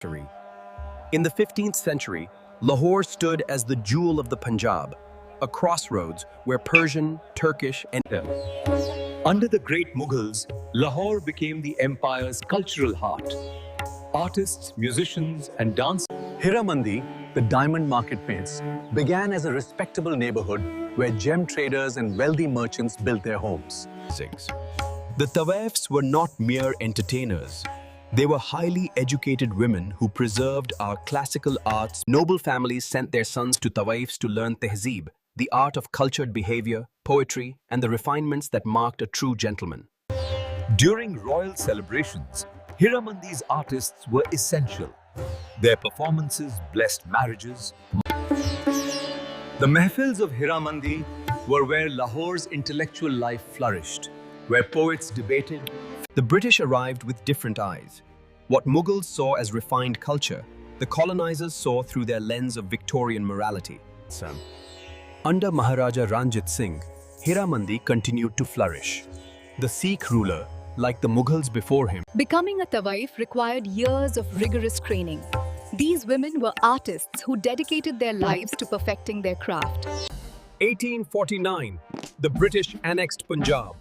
In the 15th century, Lahore stood as the jewel of the Punjab, a crossroads where Persian, Turkish, and Under the great Mughals, Lahore became the empire's cultural heart. Artists, musicians, and dancers. Hiramandi, the diamond marketplace, began as a respectable neighborhood where gem traders and wealthy merchants built their homes. The Tawaifs were not mere entertainers. They were highly educated women who preserved our classical arts. Noble families sent their sons to Tawaifs to learn tehzeeb, the art of cultured behavior, poetry, and the refinements that marked a true gentleman. During royal celebrations, Hiramandi's artists were essential. Their performances blessed marriages. The mehfils of Hiramandi were where Lahore's intellectual life flourished, where poets debated. The British arrived with different eyes. What Mughals saw as refined culture, the colonizers saw through their lens of Victorian morality. Under Maharaja Ranjit Singh, Hiramandi continued to flourish. The Sikh ruler, like the Mughals before him, Becoming a Tawaif required years of rigorous training. These women were artists who dedicated their lives to perfecting their craft. 1849, the British annexed Punjab.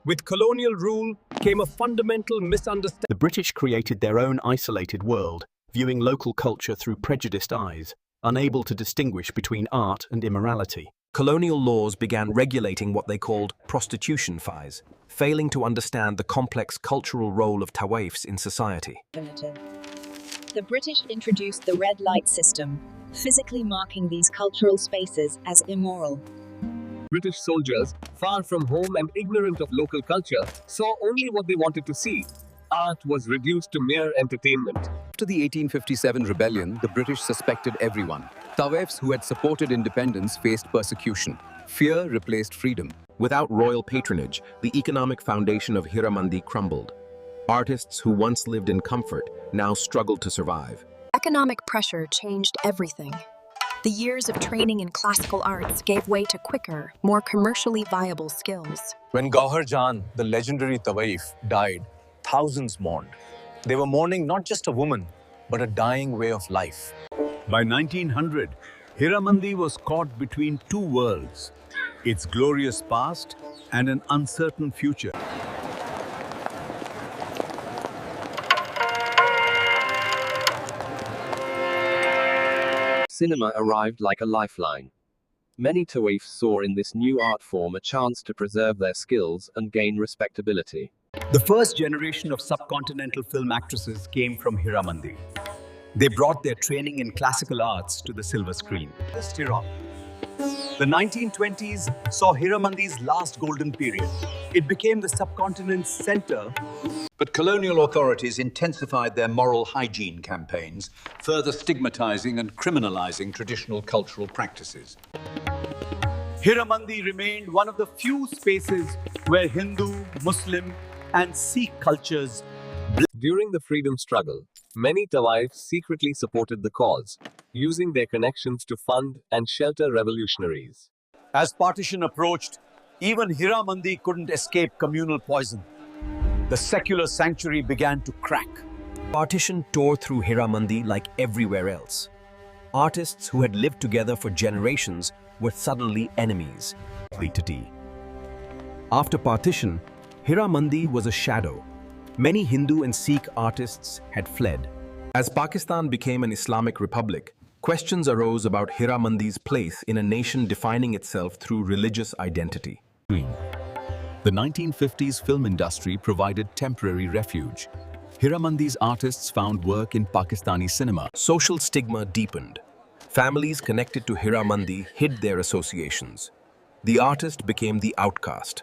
With colonial rule came a fundamental misunderstanding. The British created their own isolated world, viewing local culture through prejudiced eyes, unable to distinguish between art and immorality. Colonial laws began regulating what they called prostitution fees, failing to understand the complex cultural role of Tawaifs in society. The British introduced the red light system, physically marking these cultural spaces as immoral. British soldiers, far from home and ignorant of local culture, saw only what they wanted to see. Art was reduced to mere entertainment. After the 1857 rebellion, the British suspected everyone. Tawaifs who had supported independence faced persecution. Fear replaced freedom. Without royal patronage, the economic foundation of Hiramandi crumbled. Artists who once lived in comfort now struggled to survive. Economic pressure changed everything. The years of training in classical arts gave way to quicker, more commercially viable skills. When Gauhar Jan, the legendary Tawaif, died, thousands mourned. They were mourning not just a woman, but a dying way of life. By 1900, Hiramandi was caught between two worlds, its glorious past and an uncertain future. Cinema arrived like a lifeline. Many Tawaifs saw in this new art form a chance to preserve their skills and gain respectability. The first generation of subcontinental film actresses came from Hiramandi. They brought their training in classical arts to the silver screen. The 1920s saw Hiramandi's last golden period. It became the subcontinent's center. But colonial authorities intensified their moral hygiene campaigns, further stigmatizing and criminalizing traditional cultural practices. Hiramandi remained one of the few spaces where Hindu, Muslim, and Sikh cultures. During the freedom struggle, many Tawaifs secretly supported the cause, using their connections to fund and shelter revolutionaries. As partition approached, even Hiramandi couldn't escape communal poison. The secular sanctuary began to crack. Partition tore through Hiramandi like everywhere else. Artists who had lived together for generations were suddenly enemies. After partition, Hiramandi was a shadow. Many Hindu and Sikh artists had fled. As Pakistan became an Islamic republic, questions arose about Hiramandi's place in a nation defining itself through religious identity. The 1950s film industry provided temporary refuge. Hiramandi's artists found work in Pakistani cinema. Social stigma deepened. Families connected to Hiramandi hid their associations. The artist became the outcast.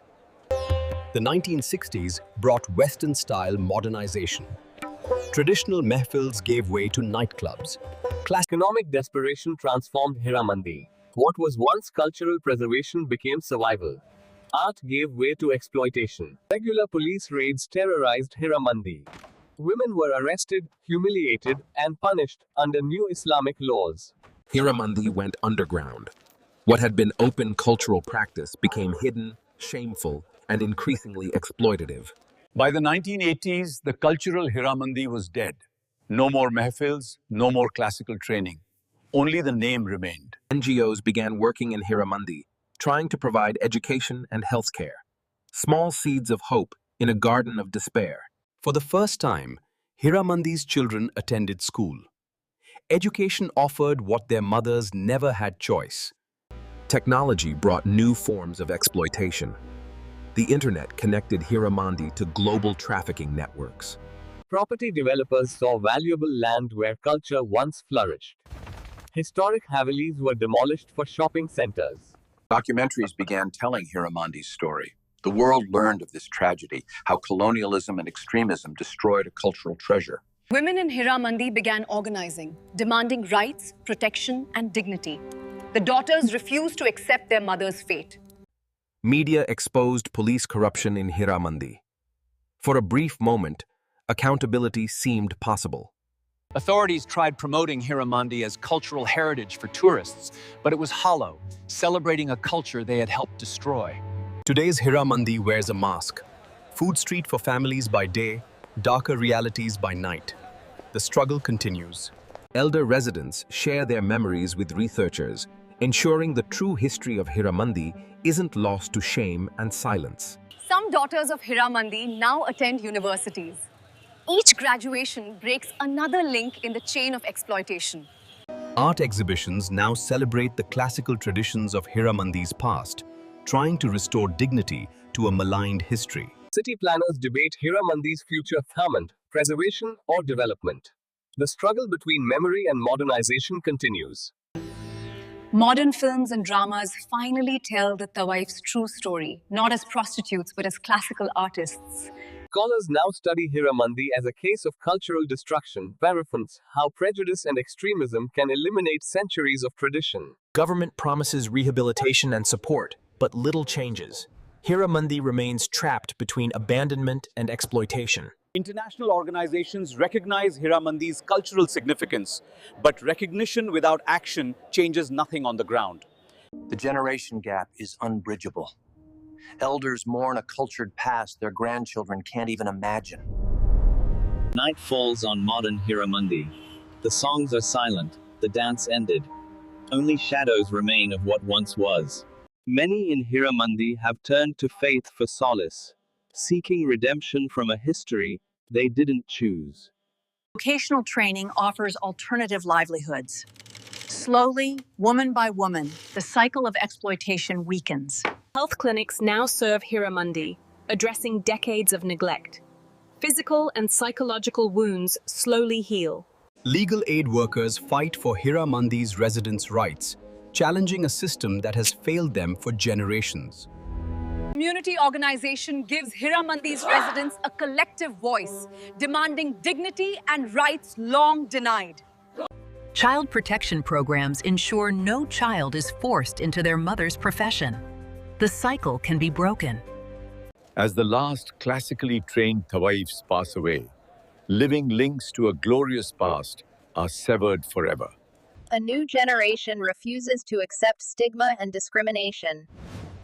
The 1960s brought Western-style modernization. Traditional mehfils gave way to nightclubs. Economic desperation transformed Hiramandi. What was once cultural preservation became survival. Art gave way to exploitation. Regular police raids terrorized Hiramandi. Women were arrested, humiliated, and punished under new Islamic laws. Hiramandi went underground. What had been open cultural practice became hidden, shameful, and increasingly exploitative. By the 1980s, the cultural Hiramandi was dead. No more mehfils, no more classical training. Only the name remained. NGOs began working in Hiramandi, trying to provide education and healthcare. Small seeds of hope in a garden of despair. For the first time, Hiramandi's children attended school. Education offered what their mothers never had choice. Technology brought new forms of exploitation. The internet connected Hiramandi to global trafficking networks. Property developers saw valuable land where culture once flourished. Historic Havelis were demolished for shopping centers. Documentaries began telling Hiramandi's story. The world learned of this tragedy, how colonialism and extremism destroyed a cultural treasure. Women in Hiramandi began organizing, demanding rights, protection, and dignity. The daughters refused to accept their mother's fate. Media exposed police corruption in Hiramandi. For a brief moment, accountability seemed possible. Authorities tried promoting Hiramandi as cultural heritage for tourists, but it was hollow, celebrating a culture they had helped destroy. Today's Hiramandi wears a mask. Food street for families by day, darker realities by night. The struggle continues. Elder residents share their memories with researchers, ensuring the true history of Hiramandi isn't lost to shame and silence. Some daughters of Hiramandi now attend universities. Each graduation breaks another link in the chain of exploitation. Art exhibitions now celebrate the classical traditions of Hiramandi's past, trying to restore dignity to a maligned history. City planners debate Hiramandi's future famine, preservation, or development. The struggle between memory and modernization continues. Modern films and dramas finally tell the Tawaif's true story, not as prostitutes but as classical artists. Scholars now study Hiramandi as a case of cultural destruction, verifying how prejudice and extremism can eliminate centuries of tradition. Government promises rehabilitation and support, but little changes. Hiramandi remains trapped between abandonment and exploitation. International organizations recognize Hiramandi's cultural significance, but recognition without action changes nothing on the ground. The generation gap is unbridgeable. Elders mourn a cultured past their grandchildren can't even imagine. Night falls on modern Hiramandi. The songs are silent, the dance ended. Only shadows remain of what once was. Many in Hiramandi have turned to faith for solace, seeking redemption from a history they didn't choose. Vocational training offers alternative livelihoods. Slowly, woman by woman, the cycle of exploitation weakens. Health clinics now serve Hiramandi, addressing decades of neglect. Physical and psychological wounds slowly heal. Legal aid workers fight for Hiramandi's residents' rights, challenging a system that has failed them for generations. Community organization gives Hiramandi's residents a collective voice, demanding dignity and rights long denied. Child protection programs ensure no child is forced into their mother's profession. The cycle can be broken. As the last classically trained Tawaifs pass away, living links to a glorious past are severed forever. A new generation refuses to accept stigma and discrimination.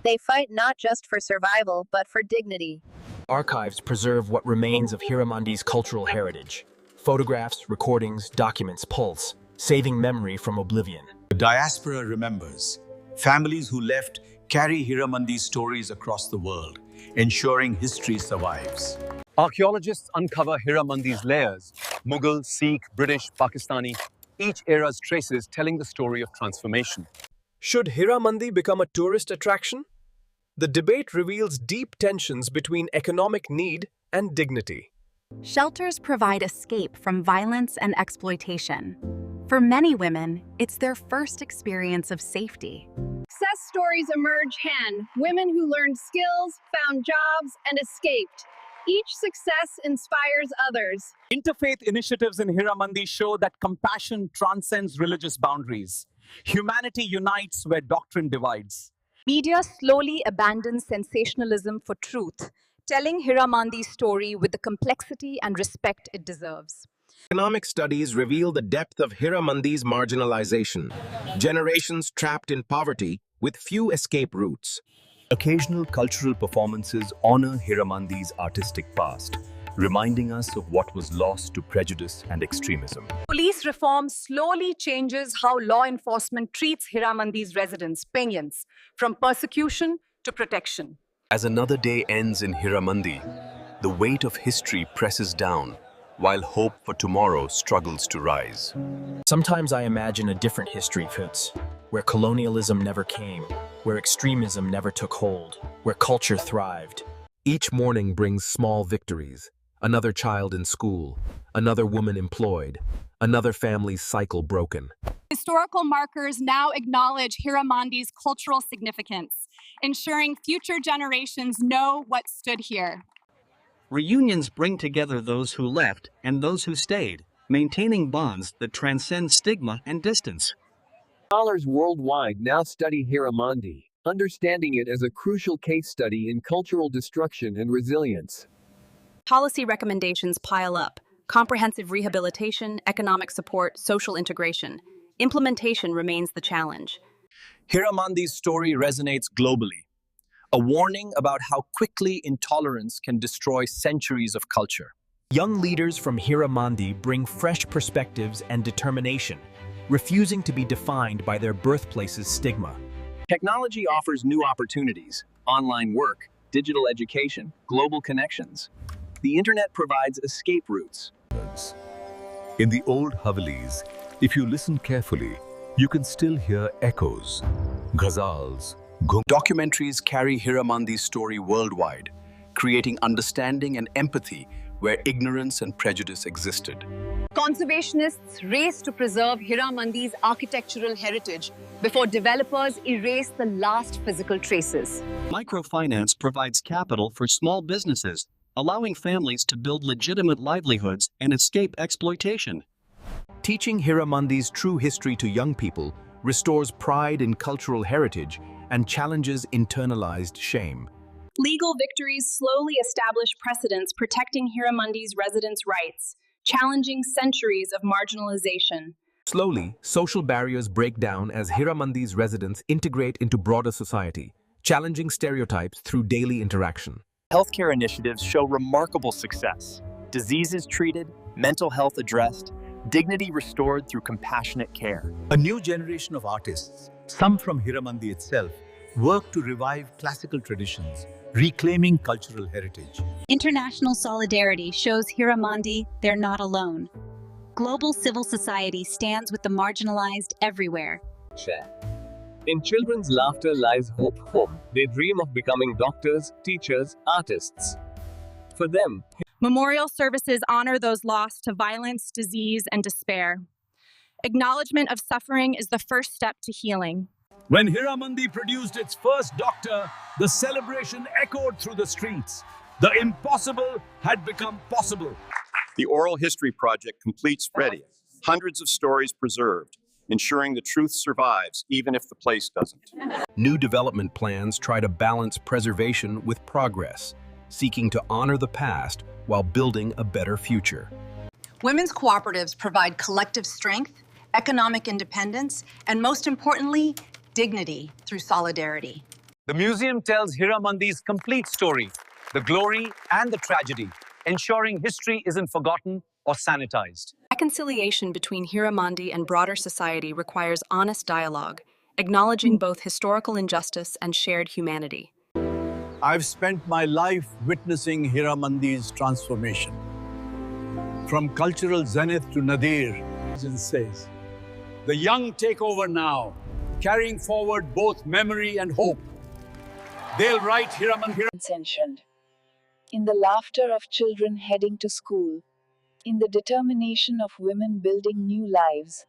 They fight not just for survival, but for dignity. Archives preserve what remains of Hiramandi's cultural heritage. Photographs, recordings, documents pulse, saving memory from oblivion. The diaspora remembers. Families who left carry Hiramandi's stories across the world, ensuring history survives. Archaeologists uncover Hiramandi's layers: Mughal, Sikh, British, Pakistani, each era's traces telling the story of transformation. Should Hiramandi become a tourist attraction? The debate reveals deep tensions between economic need and dignity. Shelters provide escape from violence and exploitation. For many women, it's their first experience of safety. Success stories emerge hen, women who learned skills, found jobs, and escaped. Each success inspires others. Interfaith initiatives in Hiramandi show that compassion transcends religious boundaries. Humanity unites where doctrine divides. Media slowly abandons sensationalism for truth, telling Hiramandi's story with the complexity and respect it deserves. Economic studies reveal the depth of Hiramandi's marginalization. Generations trapped in poverty with few escape routes. Occasional cultural performances honor Hiramandi's artistic past, reminding us of what was lost to prejudice and extremism. Police reform slowly changes how law enforcement treats Hiramandi's residents, Pengyans, from persecution to protection. As another day ends in Hiramandi, the weight of history presses down, while hope for tomorrow struggles to rise. Sometimes I imagine a different history, Fitz, where colonialism never came, where extremism never took hold, where culture thrived. Each morning brings small victories. Another child in school, another woman employed, another family's cycle broken. Historical markers now acknowledge Hiramandi's cultural significance, ensuring future generations know what stood here. Reunions bring together those who left and those who stayed, maintaining bonds that transcend stigma and distance. Scholars worldwide now study Hiramandi, understanding it as a crucial case study in cultural destruction and resilience. Policy recommendations pile up: comprehensive rehabilitation, economic support, social integration. Implementation remains the challenge. Hiramandi's story resonates globally, a warning about how quickly intolerance can destroy centuries of culture. Young leaders from Hiramandi bring fresh perspectives and determination, refusing to be defined by their birthplace's stigma. Technology offers new opportunities: online work, digital education, global connections. The internet provides escape routes. In the old Havelis, if you listen carefully, you can still hear echoes, ghazals. Documentaries carry Hiramandi's story worldwide, creating understanding and empathy where ignorance and prejudice existed. Conservationists race to preserve Hiramandi's architectural heritage before developers erase the last physical traces. Microfinance provides capital for small businesses, allowing families to build legitimate livelihoods and escape exploitation. Teaching Hiramandi's true history to young people restores pride in cultural heritage and challenges internalized shame. Legal victories slowly establish precedents protecting Hiramandi's residents' rights, challenging centuries of marginalization. Slowly, social barriers break down as Hiramandi's residents integrate into broader society, challenging stereotypes through daily interaction. Healthcare initiatives show remarkable success. Diseases treated, mental health addressed, dignity restored through compassionate care. A new generation of artists, some from Hiramandi itself, work to revive classical traditions, reclaiming cultural heritage. International solidarity shows Hiramandi they're not alone. Global civil society stands with the marginalized everywhere. In children's laughter lies hope. They dream of becoming doctors, teachers, artists. For them, Memorial services honor those lost to violence, disease, and despair. Acknowledgement of suffering is the first step to healing. When Hiramandi produced its first doctor, the celebration echoed through the streets. The impossible had become possible. The Oral History Project completes ready. Hundreds of stories preserved, ensuring the truth survives even if the place doesn't. New development plans try to balance preservation with progress, seeking to honor the past while building a better future. Women's cooperatives provide collective strength, economic independence, and most importantly, dignity through solidarity. The museum tells Hiramandi's complete story, the glory and the tragedy, ensuring history isn't forgotten or sanitized. Reconciliation between Hiramandi and broader society requires honest dialogue, acknowledging both historical injustice and shared humanity. I've spent my life witnessing Hiramandi's transformation. From cultural zenith to Nadir, it says, the young take over now, carrying forward both memory and hope. They'll write Hiramandi. Mentioned. In the laughter of children heading to school, in the determination of women building new lives,